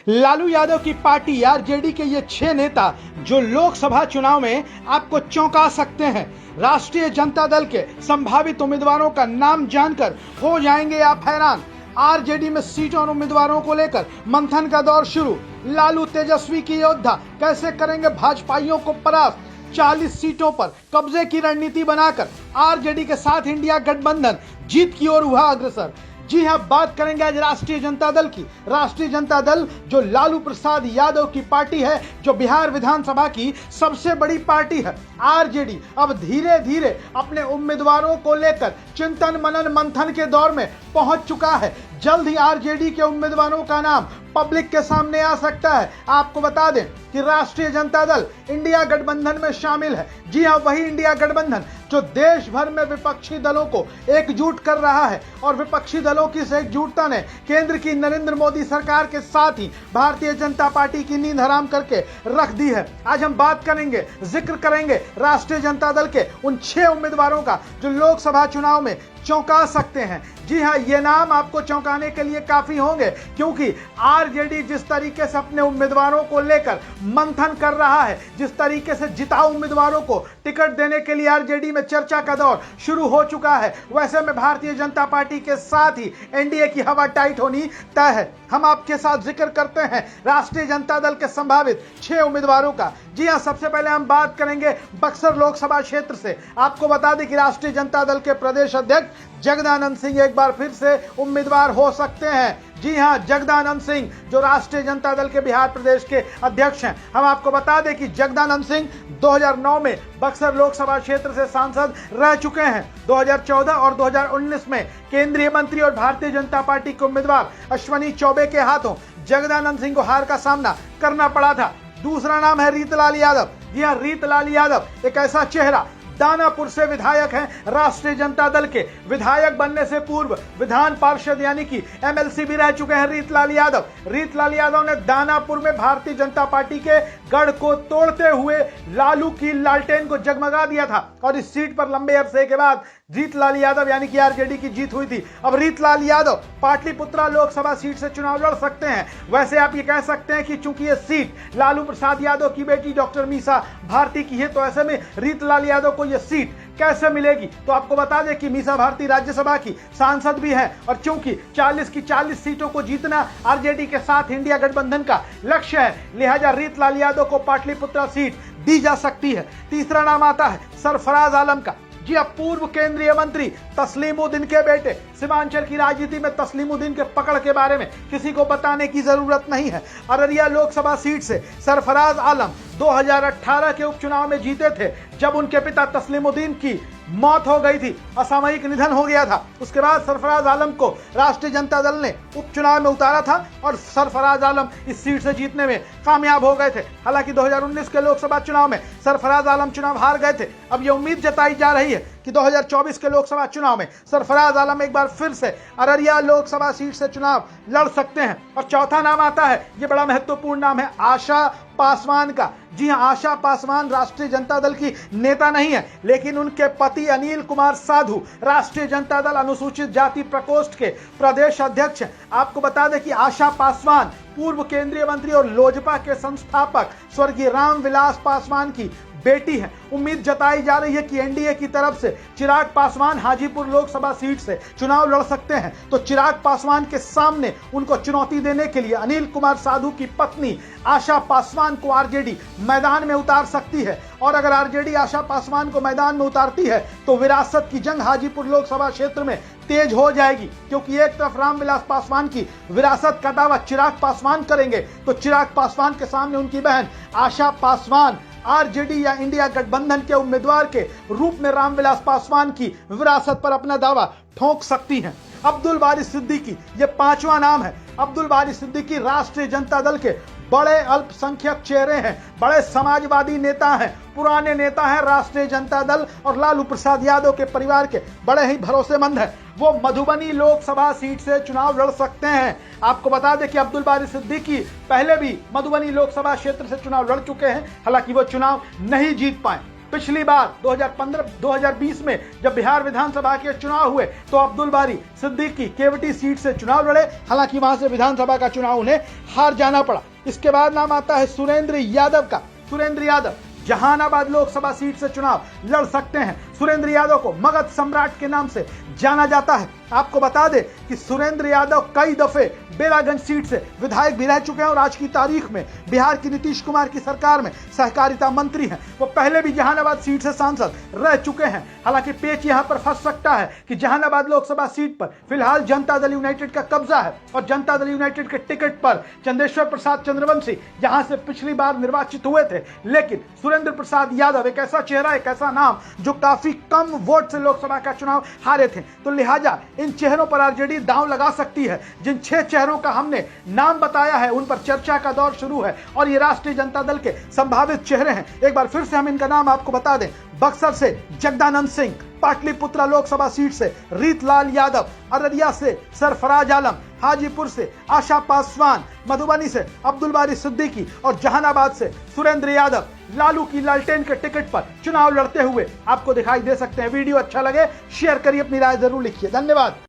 लालू यादव की party RJD के ये 6 नेता जो लोकसभा चुनाव में आपको चौंका सकते हैं। राष्ट्रीय जनता दल के संभावित उम्मीदवारों का नाम जानकर हो जाएंगे आप हैरान। आरजेडी में सीटों और उम्मीदवारों को लेकर मंथन का दौर शुरू। लालू तेजस्वी की योद्धा कैसे करेंगे भाजपाइयों को परास्त। 40 सीटों पर कब्जे की रणनीति बनाकर आरजेडी के साथ इंडिया गठबंधन जीत की ओर हुआ अग्रसर। जी हां, बात करेंगे आज राष्ट्रीय जनता दल की। राष्ट्रीय जनता दल जो लालू प्रसाद यादव की पार्टी है, जो बिहार विधानसभा की सबसे बड़ी पार्टी है। आरजेडी अब धीरे धीरे अपने उम्मीदवारों को लेकर चिंतन मनन मंथन के दौर में पहुंच चुका है। जल्द ही आरजेडी के उम्मीदवारों का नाम पब्लिक के सामने आ सकता है। आपको बता दें कि राष्ट्रीय जनता दल इंडिया गठबंधन में शामिल है। जी हां, वही इंडिया गठबंधन जो देश भर में विपक्षी दलों को एकजुट कर रहा है और विपक्षी दलों की इस एकजुटता ने केंद्र की नरेंद्र मोदी सरकार के साथ ही भारतीय जनता पार्टी की नींद हराम करके रख दी है। आज हम बात करेंगे, जिक्र करेंगे राष्ट्रीय जनता दल के उन 6 उम्मीदवारों का जो लोकसभा चुनाव में चौंका सकते हैं। जी हां, ये नाम आपको चौंकाने के लिए काफी होंगे, क्योंकि आरजेडी जिस तरीके से अपने उम्मीदवारों को लेकर मंथन कर रहा है, जिस तरीके से जिताऊ उम्मीदवारों को टिकट देने के लिए आरजेडी में चर्चा का दौर शुरू हो चुका है, वैसे में भारतीय जनता पार्टी के साथ ही एनडीए की हवा टाइट होनी तय है। हम आपके साथ जिक्र करते हैं राष्ट्रीय जनता दल के संभावित 6 उम्मीदवारों का। जी हां, सबसे पहले हम बात करेंगे बक्सर लोकसभा क्षेत्र से। आपको बता दें कि राष्ट्रीय जनता दल के प्रदेश अध्यक्ष जगदानंद सिंह एक बार फिर से उम्मीदवार हो सकते हैं। जी हां, जगदानंद सिंह जो राष्ट्रीय जनता दल के बिहार प्रदेश के अध्यक्ष हैं। हम आपको बता दें कि जगदानंद सिंह 2009 में बक्सर लोकसभा क्षेत्र से सांसद रह चुके हैं। 2014 और 2019 में केंद्रीय मंत्री और भारतीय जनता पार्टी के उम्मीदवार अश्विनी चौबे के हाथों जगदानंद सिंह को हार का सामना करना पड़ा था। दूसरा नाम है रीतलाल यादव। जी हां, रीतलाल यादव एक ऐसा चेहरा, दानापुर से विधायक हैं। राष्ट्रीय जनता दल के विधायक बनने से पूर्व विधान पार्षद यानी कि एमएलसी भी रह चुके हैं रीतलाल यादव। रीतलाल यादव ने दानापुर में भारतीय जनता पार्टी के गढ़ को तोड़ते हुए लालू की लालटेन को जगमगा दिया था और इस सीट पर लंबे अरसे के बाद रीतलाल यादव यानी कि आरजेडी की जीत हुई थी। अब रीतलाल यादव पाटलिपुत्रा लोकसभा सीट से चुनाव लड़ सकते हैं। वैसे आप ये कह सकते हैं कि चूंकि ये सीट लालू प्रसाद यादव की बेटी डॉक्टर मीसा भारती की है, तो ऐसे में रीतलाल यादव को ये सीट कैसे मिलेगी। तो आपको बता दें कि मीसा भारती राज्यसभा की सांसद भी है और चूंकि 40 की 40 सीटों को जीतना आरजेडी के साथ इंडिया गठबंधन का लक्ष्य है, लिहाजा रीतलाल यादव को पाटलिपुत्रा सीट दी जा सकती है। तीसरा नाम आता है सरफराज आलम का। जी अब पूर्व केंद्रीय मंत्री तस्लीमुद्दीन के बेटे, सीमांचल की राजनीति में तस्लीमुद्दीन के पकड़ के बारे में किसी को बताने की जरूरत नहीं है। अररिया लोकसभा सीट से सरफराज आलम 2018 के उपचुनाव में जीते थे, जब उनके पिता तस्लीमुद्दीन की मौत हो गई थी, असामयिक निधन हो गया था। उसके बाद सरफराज आलम को राष्ट्रीय जनता दल ने उपचुनाव में उतारा था और सरफराज आलम इस सीट से जीतने में कामयाब हो गए थे। हालांकि 2019 के लोकसभा चुनाव में सरफराज आलम चुनाव हार गए थे। अब यह उम्मीद जताई जा रही है कि 2024 के लोकसभा चुनाव में सरफराज आलम एक बार फिर से अररिया लोकसभा सीट से चुनाव लड़ सकते हैं। और चौथा नाम आता है, यह बड़ा महत्वपूर्ण नाम है, आशा पासवान का। जी हां, आशा पासवान राष्ट्रीय जनता दल की नेता नहीं है, लेकिन उनके पति अनिल कुमार साधु राष्ट्रीय जनता दल अनुसूचित जाति प्रकोष्ठ के प्रदेश अध्यक्ष हैं। आपको बता दें कि आशा पासवान पूर्व केंद्रीय मंत्री और लोजपा के संस्थापक स्वर्गीय रामविलास पासवान की बेटी है। उम्मीद जताई जा रही है कि एनडीए की तरफ से चिराग पासवान हाजीपुर लोकसभा सीट से चुनाव लड़ सकते हैं। तो चिराग पासवान के सामने उनको चुनौती देने के लिए अनिल कुमार साधु की पत्नी आशा पासवान को आरजेडी मैदान में उतार सकती है। और अगर आरजेडी आशा पासवान को मैदान में उतारती है तो विरासत की जंग हाजीपुर लोकसभा क्षेत्र में तेज हो जाएगी, क्योंकि एक तरफ रामविलास पासवान की विरासत का दावा चिराग पासवान करेंगे, तो चिराग पासवान के सामने उनकी बहन आशा पासवान आरजेडी या इंडिया गठबंधन के उम्मीदवार के रूप में रामविलास पासवान की विरासत पर अपना दावा ठोक सकती हैं। अब्दुल बारी सिद्दीकी ये 5वां नाम है। अब्दुल बारी सिद्दीकी राष्ट्रीय जनता दल के बड़े अल्पसंख्यक चेहरे हैं, बड़े समाजवादी नेता हैं, पुराने नेता हैं। राष्ट्रीय जनता दल और लालू प्रसाद यादव के परिवार के बड़े ही भरोसेमंद हैं। वो मधुबनी लोकसभा सीट से चुनाव लड़ सकते हैं। आपको बता दें कि अब्दुल बारी सिद्दीकी पहले भी मधुबनी लोकसभा क्षेत्र से चुनाव लड़ चुके हैं, हालांकि वो चुनाव नहीं जीत पाए। पिछली बार 2015-2020 में जब बिहार विधानसभा के चुनाव हुए तो अब्दुल बारी सिद्दीकी केवटी सीट से चुनाव लड़े, हालांकि वहां से विधानसभा का चुनाव उन्हें हार जाना पड़ा। इसके बाद नाम आता है सुरेंद्र यादव का। सुरेंद्र यादव जहानाबाद लोकसभा सीट से चुनाव लड़ सकते हैं। सुरेंद्र यादव को मगध सम्राट के नाम से जाना जाता है। आपको बता दें कि सुरेंद्र यादव कई दफे बेलागंज सीट से विधायक भी रह चुके हैं और आज की तारीख में बिहार की नीतीश कुमार की सरकार में सहकारिता मंत्री हैं। वो पहले भी जहानाबाद सीट से सांसद रह चुके हैं। हालांकि पेच यहां पर फंस सकता है कि जहानाबाद लोकसभा सीट पर फिलहाल जनता दल यूनाइटेड का कब्जा है और जनता दल यूनाइटेड के टिकट पर चंदेश्वर प्रसाद चंद्रवंशी यहां से पिछली बार निर्वाचित हुए थे, लेकिन सुरेंद्र प्रसाद यादव एक ऐसा चेहरा, एक ऐसा नाम जो काफी कम वोट से लोकसभा का चुनाव हारे थे। तो लिहाजा इन चेहरों पर आरजेडी दांव लगा सकती है। जिन 6 चेहरों का हमने नाम बताया है उन पर चर्चा का दौर शुरू है और ये राष्ट्रीय जनता दल के संभावित चेहरे हैं। एक बार फिर से हम इनका नाम आपको बता दें। बक्सर से जगदानंद सिंह, पाटलिपुत्रा लोकसभा सीट से रीतलाल यादव, अररिया से सरफराज आलम, हाजीपुर से आशा पासवान, मधुबनी से अब्दुल बारी सिद्दीकी और जहानाबाद से सुरेंद्र यादव लालू की लालटेन के टिकट पर चुनाव लड़ते हुए आपको दिखाई दे सकते हैं। वीडियो अच्छा लगे शेयर करिए, अपनी राय जरूर लिखिए। धन्यवाद।